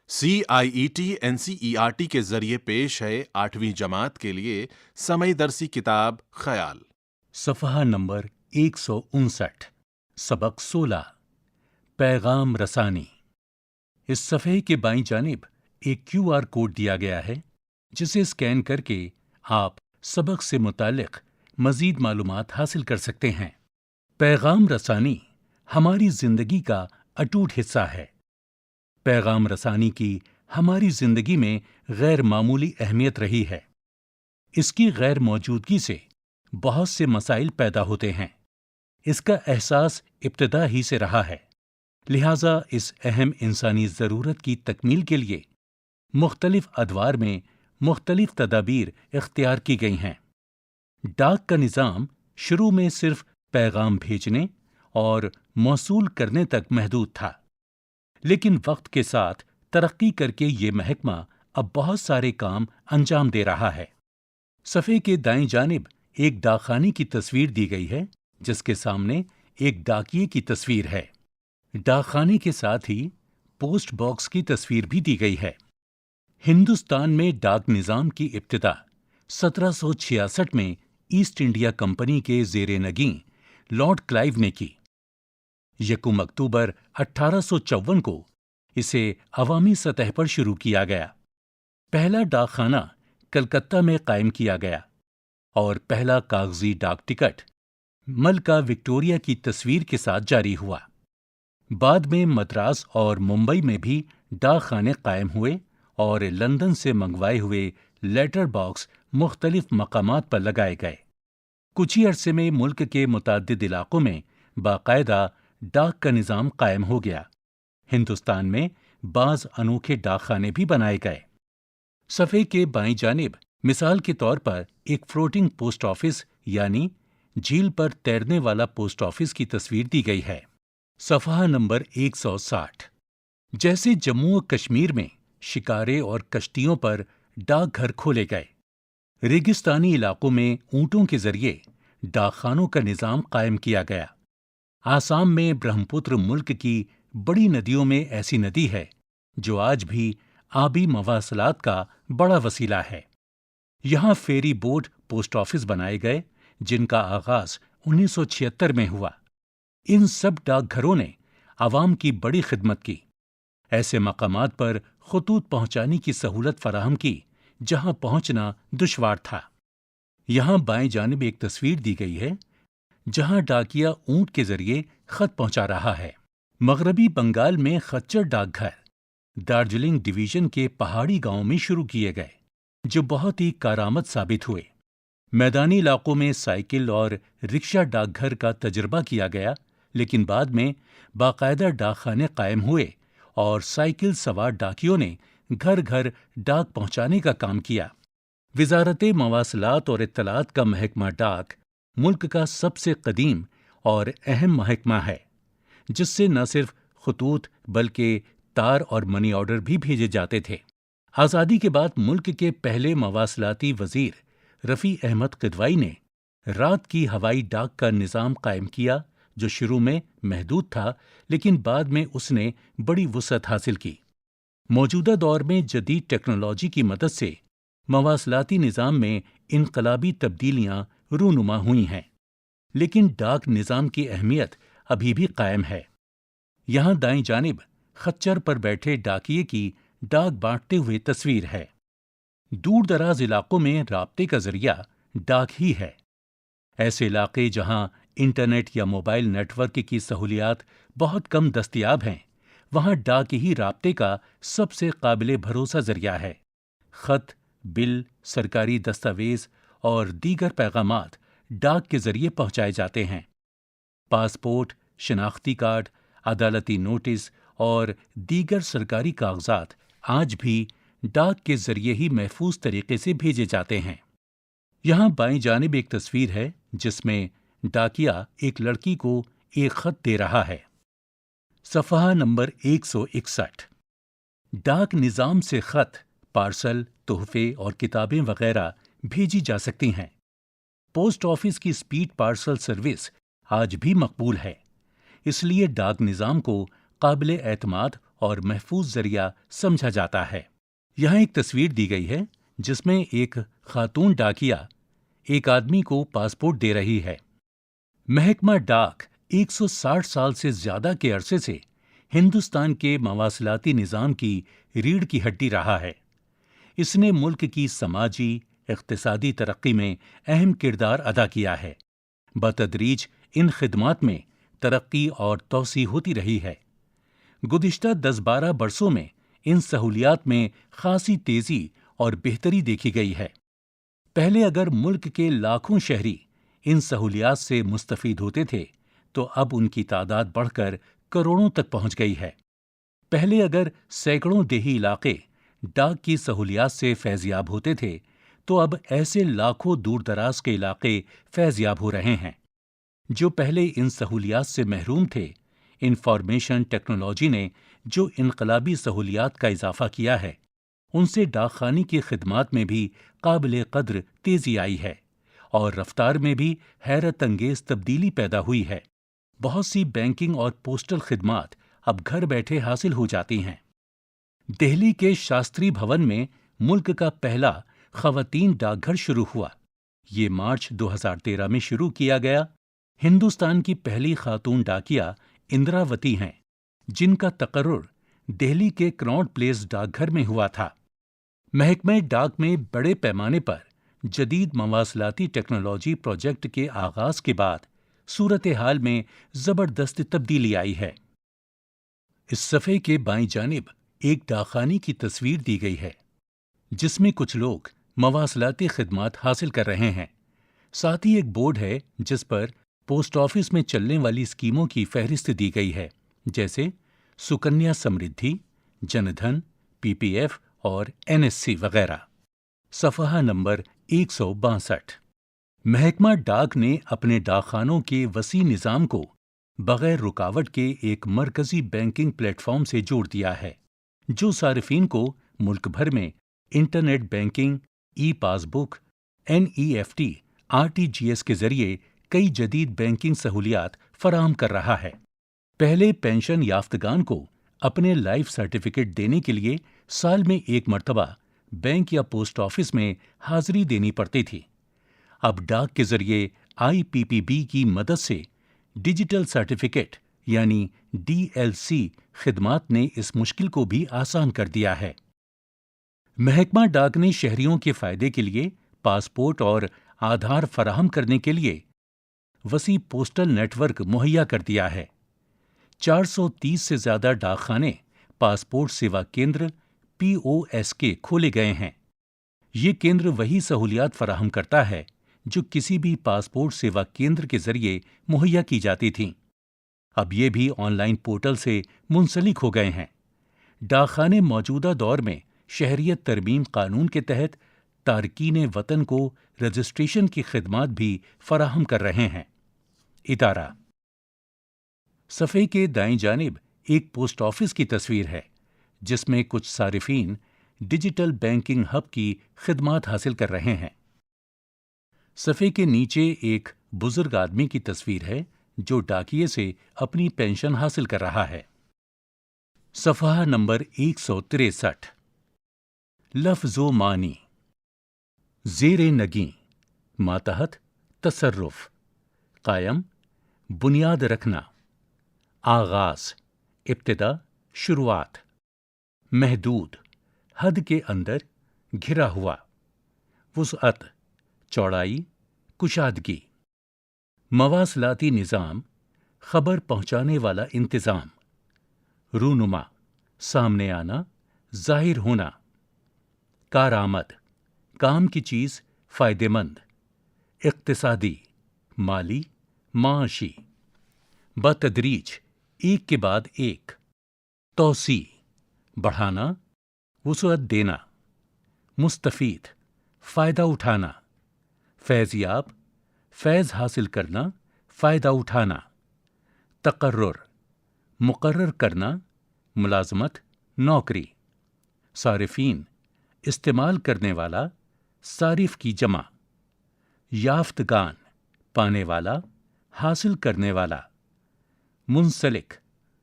CIET-NCERT کے ذریعے پیش ہے 8ویں جماعت کے لیے سمعی درسی کتاب خیال۔ صفحہ نمبر 159، سبق 16، پیغام رسانی۔ اس صفحے کے بائیں جانب ایک QR کوڈ دیا گیا ہے جسے اسکین کر کے آپ سبق سے متعلق مزید معلومات حاصل کر سکتے ہیں۔ پیغام رسانی ہماری زندگی کا اٹوٹ حصہ ہے۔ پیغام رسانی کی ہماری زندگی میں غیر معمولی اہمیت رہی ہے۔ اس کی غیر موجودگی سے بہت سے مسائل پیدا ہوتے ہیں۔ اس کا احساس ابتدا ہی سے رہا ہے، لہٰذا اس اہم انسانی ضرورت کی تکمیل کے لیے مختلف ادوار میں مختلف تدابیر اختیار کی گئی ہیں۔ ڈاک کا نظام شروع میں صرف پیغام بھیجنے اور موصول کرنے تک محدود تھا، لیکن وقت کے ساتھ ترقی کر کے یہ محکمہ اب بہت سارے کام انجام دے رہا ہے۔ صفحے کے دائیں جانب ایک ڈاک خانے کی تصویر دی گئی ہے جس کے سامنے ایک ڈاکیے کی تصویر ہے۔ ڈاک خانے کے ساتھ ہی پوسٹ باکس کی تصویر بھی دی گئی ہے۔ ہندوستان میں ڈاک نظام کی ابتدا 1766 میں ایسٹ انڈیا کمپنی کے زیر نگیں لارڈ کلائیو نے کی۔ 1 اکتوبر 1854 کو اسے عوامی سطح پر شروع کیا گیا۔ پہلا ڈاک خانہ کلکتہ میں قائم کیا گیا اور پہلا کاغذی ڈاک ٹکٹ ملکہ وکٹوریہ کی تصویر کے ساتھ جاری ہوا۔ بعد میں مدراس اور ممبئی میں بھی ڈاک خانے قائم ہوئے اور لندن سے منگوائے ہوئے لیٹر باکس مختلف مقامات پر لگائے گئے۔ کچھ ہی عرصے میں ملک کے متعدد علاقوں میں باقاعدہ ڈاک کا نظام قائم ہو گیا۔ ہندوستان میں بعض انوکھے ڈاک خانے بھی بنائے گئے۔ صفحے کے بائیں جانب مثال کے طور پر ایک فلوٹنگ پوسٹ آفس یعنی جھیل پر تیرنے والا پوسٹ آفس کی تصویر دی گئی ہے۔ صفحہ نمبر 160، جیسے جموں و کشمیر میں شکارے اور کشتیوں پر ڈاک گھر کھولے گئے، ریگستانی علاقوں میں اونٹوں کے ذریعے ڈاک خانوں کا نظام قائم کیا گیا۔ آسام میں برہم پتر ملک کی بڑی ندیوں میں ایسی ندی ہے جو آج بھی آبی مواصلات کا بڑا وسیلہ ہے۔ یہاں فیری بوٹ پوسٹ آفس بنائے گئے جن کا آغاز 1976 میں ہوا۔ ان سب ڈاک گھروں نے عوام کی بڑی خدمت کی، ایسے مقامات پر خطوط پہنچانے کی سہولت فراہم کی جہاں پہنچنا دشوار تھا۔ یہاں بائیں جانب ایک تصویر دی گئی ہے جہاں ڈاکیا اونٹ کے ذریعے خط پہنچا رہا ہے۔ مغربی بنگال میں خچر ڈاک گھر دارجلنگ ڈویژن کے پہاڑی گاؤں میں شروع کیے گئے جو بہت ہی کارآمد ثابت ہوئے۔ میدانی علاقوں میں سائیکل اور رکشہ ڈاک گھر کا تجربہ کیا گیا، لیکن بعد میں باقاعدہ ڈاک خانے قائم ہوئے اور سائیکل سوار ڈاکیوں نے گھر گھر ڈاک پہنچانے کا کام کیا۔ وزارت مواصلات اور اطلاعات کا محکمہ ڈاک ملک کا سب سے قدیم اور اہم محکمہ ہے، جس سے نہ صرف خطوط بلکہ تار اور منی آرڈر بھی بھیجے جاتے تھے۔ آزادی کے بعد ملک کے پہلے مواصلاتی وزیر رفیع احمد قدوائی نے رات کی ہوائی ڈاک کا نظام قائم کیا جو شروع میں محدود تھا لیکن بعد میں اس نے بڑی وسعت حاصل کی۔ موجودہ دور میں جدید ٹیکنالوجی کی مدد سے مواصلاتی نظام میں انقلابی تبدیلیاں رونما ہوئی ہیں، لیکن ڈاک نظام کی اہمیت ابھی بھی قائم ہے۔ یہاں دائیں جانب خچر پر بیٹھے ڈاکیے کی ڈاک بانٹتے ہوئے تصویر ہے۔ دور دراز علاقوں میں رابطے کا ذریعہ ڈاک ہی ہے۔ ایسے علاقے جہاں انٹرنیٹ یا موبائل نیٹ ورک کی سہولیات بہت کم دستیاب ہیں، وہاں ڈاک ہی رابطے کا سب سے قابل بھروسہ ذریعہ ہے۔ خط، بل، سرکاری دستاویز اور دیگر پیغامات ڈاک کے ذریعے پہنچائے جاتے ہیں۔ پاسپورٹ، شناختی کارڈ، عدالتی نوٹس اور دیگر سرکاری کاغذات آج بھی ڈاک کے ذریعے ہی محفوظ طریقے سے بھیجے جاتے ہیں۔ یہاں بائیں جانب ایک تصویر ہے جس میں ڈاکیا ایک لڑکی کو ایک خط دے رہا ہے۔ صفحہ نمبر 161، ڈاک نظام سے خط، پارسل، تحفے اور کتابیں وغیرہ بھیجی جا سکتی ہیں۔ پوسٹ آفس کی اسپیڈ پارسل سروس آج بھی مقبول ہے، اس لیے ڈاک نظام کو قابل اعتماد اور محفوظ ذریعہ سمجھا جاتا ہے۔ یہاں ایک تصویر دی گئی ہے جس میں ایک خاتون ڈاکیا ایک آدمی کو پاسپورٹ دے رہی ہے۔ محکمہ ڈاک 160 سال سے زیادہ کے عرصے سے ہندوستان کے مواصلاتی نظام کی ریڑھ کی ہڈی رہا ہے۔ اس نے ملک کی سماجی، اقتصادی ترقی میں اہم کردار ادا کیا ہے۔ بتدریج ان خدمات میں ترقی اور توسیع ہوتی رہی ہے۔ گزشتہ 10-12 برسوں میں ان سہولیات میں خاصی تیزی اور بہتری دیکھی گئی ہے۔ پہلے اگر ملک کے لاکھوں شہری ان سہولیات سے مستفید ہوتے تھے تو اب ان کی تعداد بڑھ کر کروڑوں تک پہنچ گئی ہے۔ پہلے اگر سینکڑوں دیہی علاقے ڈاک کی سہولیات سے فیضیاب ہوتے تھے تو اب ایسے لاکھوں دور دراز کے علاقے فیضیاب ہو رہے ہیں۔ جو پہلے ان سہولیات سے محروم تھے، انفارمیشن ٹیکنالوجی نے جو انقلابی سہولیات کا اضافہ کیا ہے، ان سے ڈاک خانے کی خدمات میں بھی قابل قدر تیزی آئی ہے اور رفتار میں بھی حیرت انگیز تبدیلی پیدا ہوئی ہے۔ بہت سی بینکنگ اور پوسٹل خدمات اب گھر بیٹھے حاصل ہو جاتی ہیں۔ دہلی کے شاستری بھون میں ملک کا پہلا خواتین ڈاک گھر شروع ہوا۔ یہ مارچ 2013 میں شروع کیا گیا۔ ہندوستان کی پہلی خاتون ڈاکیا اندراوتی ہیں، جن کا تقرر دہلی کے کناٹ پلیس ڈاک گھر میں ہوا تھا۔ محکمہ ڈاک میں بڑے پیمانے پر جدید مواصلاتی ٹیکنالوجی پروجیکٹ کے آغاز کے بعد صورتحال میں زبردست تبدیلی آئی ہے۔ اس صفحے کے بائیں جانب ایک ڈاکخانے کی تصویر دی گئی ہے جس میں کچھ لوگ مواصلاتی خدمات حاصل کر رہے ہیں۔ ساتھ ہی ایک بورڈ ہے جس پر پوسٹ آفس میں چلنے والی اسکیموں کی فہرست دی گئی ہے، جیسے سکنیا سمردھی، جن دھن، پی پی ایف اور NSC وغیرہ۔ صفحہ نمبر 162۔ محکمہ ڈاک نے اپنے ڈاکخانوں کے وسیع نظام کو بغیر رکاوٹ کے ایک مرکزی بینکنگ پلیٹ فارم سے جوڑ دیا ہے، جو صارفین کو ملک بھر میں انٹرنیٹ بینکنگ، ای پاس بک، NEFT، RTGS کے ذریعے کئی جدید بینکنگ سہولیات فراہم کر رہا ہے۔ پہلے پینشن یافتگان کو اپنے لائف سرٹیفکیٹ دینے کے لیے سال میں ایک مرتبہ بینک یا پوسٹ آفس میں حاضری دینی پڑتی تھی۔ اب ڈاک کے ذریعے IPPB کی مدد سے ڈیجیٹل سرٹیفکیٹ یعنی DLC خدمات نے اس مشکل کو بھی آسان کر دیا ہے۔ محکمہ ڈاک نے شہریوں کے فائدے کے لیے پاسپورٹ اور آدھار فراہم کرنے کے لیے وسیع پوسٹل نیٹ ورک مہیا کر دیا ہے۔ 430 سے زیادہ ڈاک خانے پاسپورٹ سیوا کیندر POS کے کھولے گئے ہیں۔ یہ کیندر وہی سہولیات فراہم کرتا ہے جو کسی بھی پاسپورٹ سیوا کیندر کے ذریعے مہیا کی جاتی تھیں۔ اب یہ بھی آن لائن پورٹل سے منسلک ہو گئے ہیں۔ ڈاک خانے موجودہ دور میں شہریت ترمیم قانون کے تحت تارکین وطن کو رجسٹریشن کی خدمات بھی فراہم کر رہے ہیں۔ ادارہ۔ صفحے کے دائیں جانب ایک پوسٹ آفس کی تصویر ہے جس میں کچھ صارفین ڈیجیٹل بینکنگ ہب کی خدمات حاصل کر رہے ہیں۔ صفحے کے نیچے ایک بزرگ آدمی کی تصویر ہے جو ڈاکیے سے اپنی پینشن حاصل کر رہا ہے۔ صفحہ نمبر 163۔ لفظ و معنی۔ زیر نگیں، ماتحت تصرف، قائم بنیاد رکھنا، آغاز ابتدا شروعات، محدود حد کے اندر گھرا ہوا، وسعت چوڑائی کشادگی، مواصلاتی نظام خبر پہنچانے والا انتظام، رونما سامنے آنا ظاہر ہونا، کارآمد کام کی چیز فائدہ مند، اقتصادی مالی معاشی، بتدریج ایک کے بعد ایک، توسیع بڑھانا وسعت دینا، مستفید فائدہ اٹھانا، فیضیاب فیض حاصل کرنا فائدہ اٹھانا، تقرر مقرر کرنا ملازمت نوکری، صارفین استعمال کرنے والا صارف کی جمع، یافتگان پانے والا حاصل کرنے والا، منسلک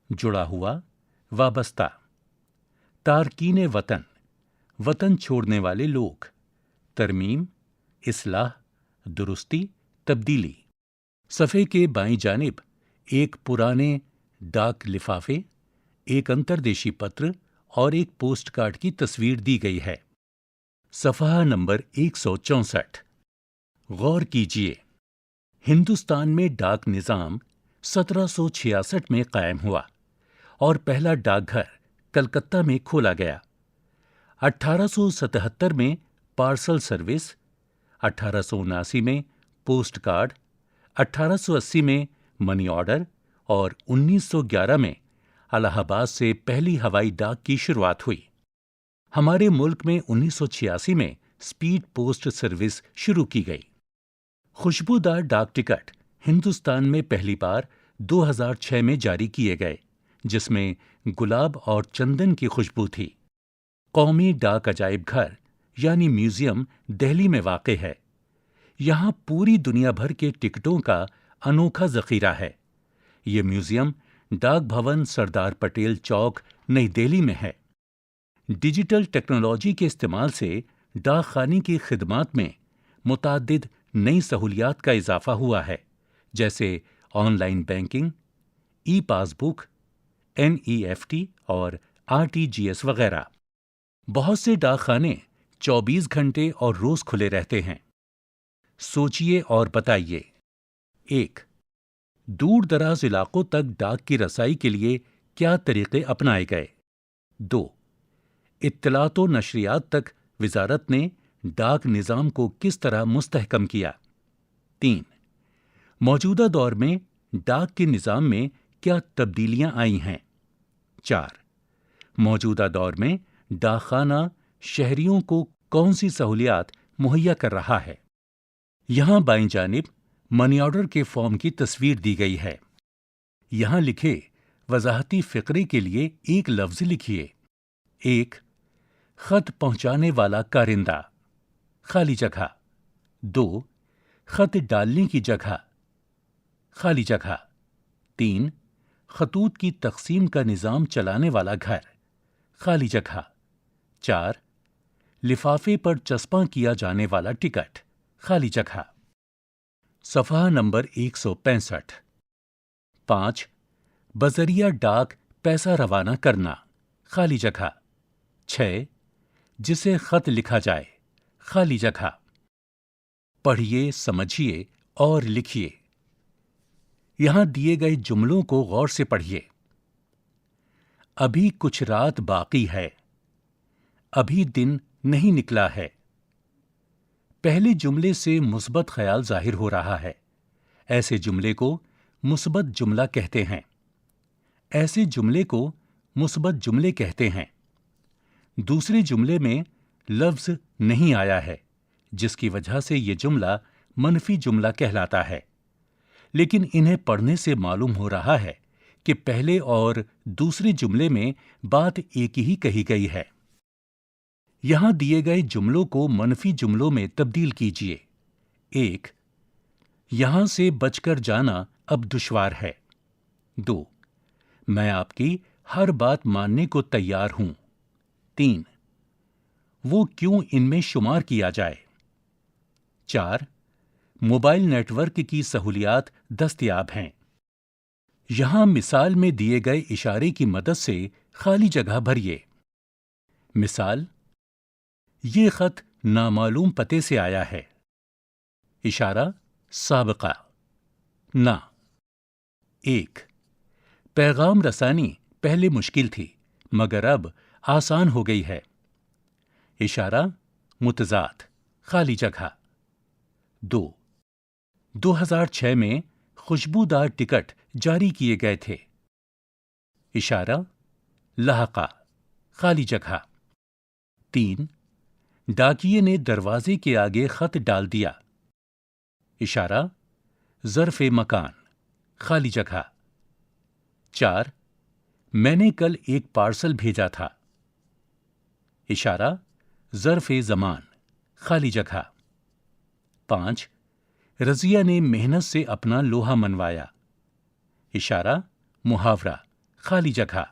جڑا ہوا وابستہ، تارکین وطن، وطن چھوڑنے والے لوگ، ترمیم، اصلاح، درستی، تبدیلی۔ صفحے کے بائیں جانب ایک پرانے ڈاک لفافے، ایک انتردیشی پتر اور ایک پوسٹ کارڈ کی تصویر دی گئی ہے۔ صفحہ نمبر 164۔ غور کیجیے، ہندوستان میں ڈاک نظام 1766 میں قائم ہوا اور پہلا ڈاک گھر کلکتہ میں کھولا گیا۔ 1877 میں پارسل سروس، 1879 میں پوسٹ کارڈ، 1880 میں منی آرڈر اور 1911 میں الہ آباد سے پہلی ہوائی ڈاک کی شروعات ہوئی۔ ہمارے ملک میں 1986 میں اسپیڈ پوسٹ سروس شروع کی گئی۔ خوشبودار ڈاک ٹکٹ ہندوستان میں پہلی بار 2006 میں جاری کیے گئے، جس میں گلاب اور چندن کی خوشبو تھی۔ قومی ڈاک عجائب گھر یعنی میوزیم دہلی میں واقع ہے۔ یہاں پوری دنیا بھر کے ٹکٹوں کا انوکھا ذخیرہ ہے۔ یہ میوزیم ڈاک بھون سردار پٹیل چوک، نئی دہلی میں ہے۔ ڈیجیٹل ٹیکنالوجی کے استعمال سے ڈاک خانے کی خدمات میں متعدد نئی سہولیات کا اضافہ ہوا ہے، جیسے on line banking, E pass book, NEFT اور RTGS وغیرہ۔ بہت سے ڈاک خانے 24 گھنٹے اور روز کھلے رہتے ہیں۔ سوچئے اور بتائیے۔ 1. دور دراز علاقوں تک ڈاک کی رسائی کے لیے کیا طریقے اپنائے گئے؟ 2. اطلاعات و نشریات تک وزارت نے ڈاک نظام کو کس طرح مستحکم کیا؟ 3. موجودہ دور میں ڈاک کے نظام میں کیا تبدیلیاں آئی ہیں؟ 4. موجودہ دور میں ڈاک خانہ شہریوں کو کون سی سہولیات مہیا کر رہا ہے؟ یہاں بائیں جانب منی آرڈر کے فارم کی تصویر دی گئی ہے۔ یہاں لکھے وضاحتی فقرے کے لیے ایک لفظ لکھیے۔ 1. خط پہنچانے والا کارندہ، خالی جگہ۔ 2. خط ڈالنے کی جگہ، خالی جگہ۔ 3. خطوط کی تقسیم کا نظام چلانے والا گھر، خالی جگہ۔ 4. لفافے پر چسپاں کیا جانے والا ٹکٹ، خالی جگہ۔ صفحہ نمبر 165۔ 5. بذریعہ ڈاک پیسہ روانہ کرنا، خالی جگہ۔ 6. جسے خط لکھا جائے، خالی جگہ۔ پڑھیے، سمجھیے اور لکھیے۔ یہاں دیے گئے جملوں کو غور سے پڑھیے۔ ابھی کچھ رات باقی ہے، ابھی دن نہیں نکلا ہے۔ پہلے جملے سے مثبت خیال ظاہر ہو رہا ہے۔ ایسے جملے کو مثبت جملہ کہتے ہیں۔ ایسے جملے کو مثبت جملے کہتے ہیں۔ دوسرے جملے میں لفظ نہیں آیا ہے، جس کی وجہ سے یہ جملہ منفی جملہ کہلاتا ہے، لیکن انہیں پڑھنے سے معلوم ہو رہا ہے کہ پہلے اور دوسرے جملے میں بات ایک ہی کہی گئی ہے۔ یہاں دیے گئے جملوں کو منفی جملوں میں تبدیل کیجیے۔ 1. یہاں سے بچ کر جانا اب دشوار ہے۔ 2. میں آپ کی ہر بات ماننے کو تیار ہوں۔ 3. وہ کیوں ان میں شمار کیا جائے؟ 4. موبائل نیٹ ورک کی سہولیات دستیاب ہیں۔ یہاں مثال میں دیے گئے اشارے کی مدد سے خالی جگہ بھریے۔ مثال: یہ خط نامعلوم پتے سے آیا ہے۔ اشارہ: سابقہ، نہ۔ 1. پیغام رسانی پہلے مشکل تھی، مگر اب آسان ہو گئی ہے۔ اشارہ: متضاد، خالی جگہ۔ 2. 2006 میں خوشبودار ٹکٹ جاری کیے گئے تھے۔ اشارہ: لاحقہ، خالی جگہ۔ 3. ڈاکیے نے دروازے کے آگے خط ڈال دیا۔ اشارہ: ظرف مکان، خالی جگہ۔ 4. میں نے کل ایک پارسل بھیجا تھا۔ اشارہ: ظرف زمان، خالی جگہ۔ 5. رضیہ نے محنت سے اپنا لوہا منوایا۔ اشارہ: محاورہ، خالی جگہ۔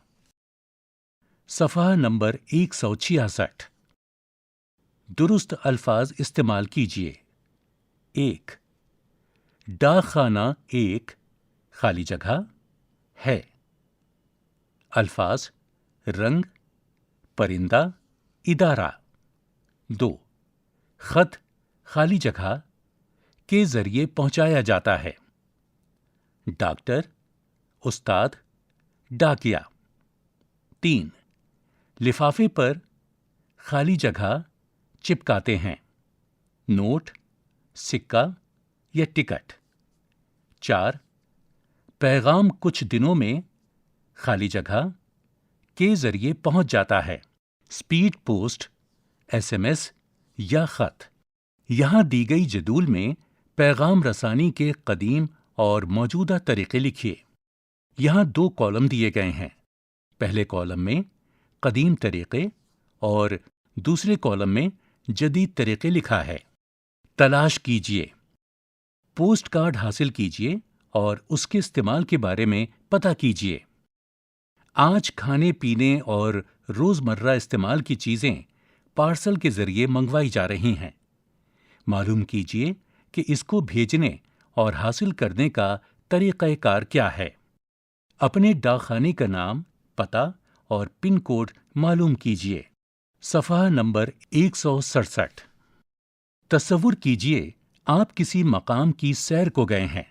صفحہ نمبر 166۔ درست الفاظ استعمال کیجیے۔ 1، ڈاک خانہ ایک خالی جگہ ہے۔ الفاظ: رنگ، پرندہ، ادارہ۔ 2، خط خالی جگہ کے ذریعے پہنچایا جاتا ہے۔ ڈاکٹر، استاد، ڈاکیا۔ 3، لفافے پر خالی جگہ چپکاتے ہیں۔ نوٹ، سکہ یا ٹکٹ۔ 4، پیغام کچھ دنوں میں خالی جگہ کے ذریعے پہنچ جاتا ہے۔ Speed post, S M S یا خط۔ یہاں دی گئی جدول میں پیغام رسانی کے قدیم اور موجودہ طریقے لکھیے۔ یہاں 2 کالم دیے گئے ہیں۔ پہلے کالم میں قدیم طریقے اور دوسرے کالم میں جدید طریقے لکھا ہے۔ تلاش کیجیے۔ پوسٹ کارڈ حاصل کیجیے اور اس کے استعمال کے بارے میں پتہ کیجیے۔ آج کھانے پینے اور روزمرہ استعمال کی چیزیں پارسل کے ذریعے منگوائی جا رہی ہیں۔ معلوم کیجیے کہ اس کو بھیجنے اور حاصل کرنے کا طریقہ کار کیا ہے۔ اپنے ڈاک خانے کا نام، پتہ اور پن کوڈ معلوم کیجیے۔ صفحہ نمبر 167۔ تصور کیجیے آپ کسی مقام کی سیر کو گئے ہیں۔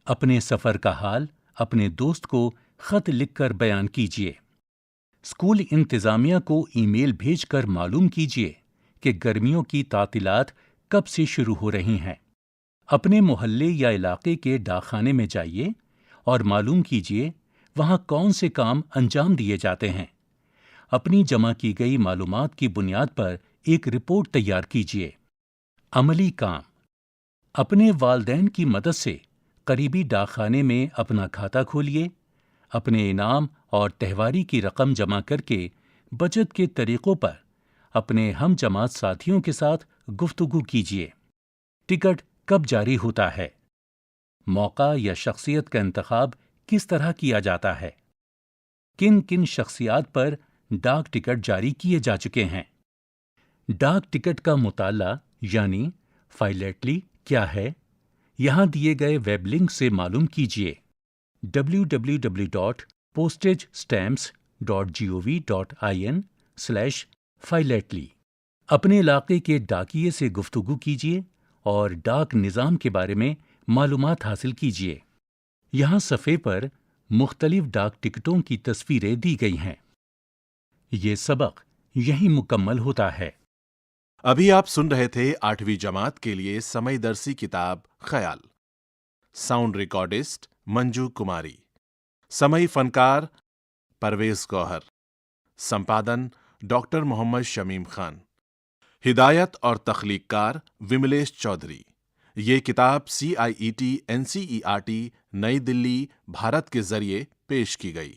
اپنے سفر کا حال اپنے دوست کو خط لکھ کر بیان کیجیے۔ اسکول انتظامیہ کو ای میل بھیج کر معلوم کیجیے کہ گرمیوں کی تعطیلات کب سے شروع ہو رہی ہیں۔ اپنے محلے یا علاقے کے ڈاک خانے میں جائیے اور معلوم کیجیے وہاں کون سے کام انجام دیے جاتے ہیں۔ اپنی جمع کی گئی معلومات کی بنیاد پر ایک رپورٹ تیار کیجیے۔ عملی کام: اپنے والدین کی مدد سے قریبی ڈاک خانے میں اپنا کھاتہ کھولیے۔ اپنے انعام اور تہواری کی رقم جمع کر کے بچت کے طریقوں پر اپنے ہم جماعت ساتھیوں کے ساتھ گفتگو کیجیے۔ ٹکٹ کب جاری ہوتا ہے؟ موقع یا شخصیت کا انتخاب کس طرح کیا جاتا ہے؟ کن کن شخصیات پر ڈاک ٹکٹ جاری کیے جا چکے ہیں؟ ڈاک ٹکٹ کا مطالعہ یعنی فائلیٹلی کیا ہے؟ یہاں دیے گئے ویب لنک سے معلوم کیجیے۔ www.postagestamps.gov.in/philately۔ اپنے علاقے کے ڈاکیے سے گفتگو کیجیے اور ڈاک نظام کے بارے میں معلومات حاصل کیجیے۔ یہاں صفحے پر مختلف ڈاک ٹکٹوں کی تصویریں دی گئی ہیں۔ یہ سبق یہیں مکمل ہوتا ہے۔ ابھی آپ سن رہے تھے 8ویں جماعت کے لیے سمئی درسی کتاب خیال۔ ساؤنڈ ریکارڈسٹ منجو کماری، سمئی فنکار پرویز گوہر، سمپادن ڈاکٹر محمد شمیم خان، ہدایت اور تخلیق کار وملیش چودھری۔ یہ کتاب CIET NCERT نئی دلی، بھارت کے ذریعے پیش کی گئی۔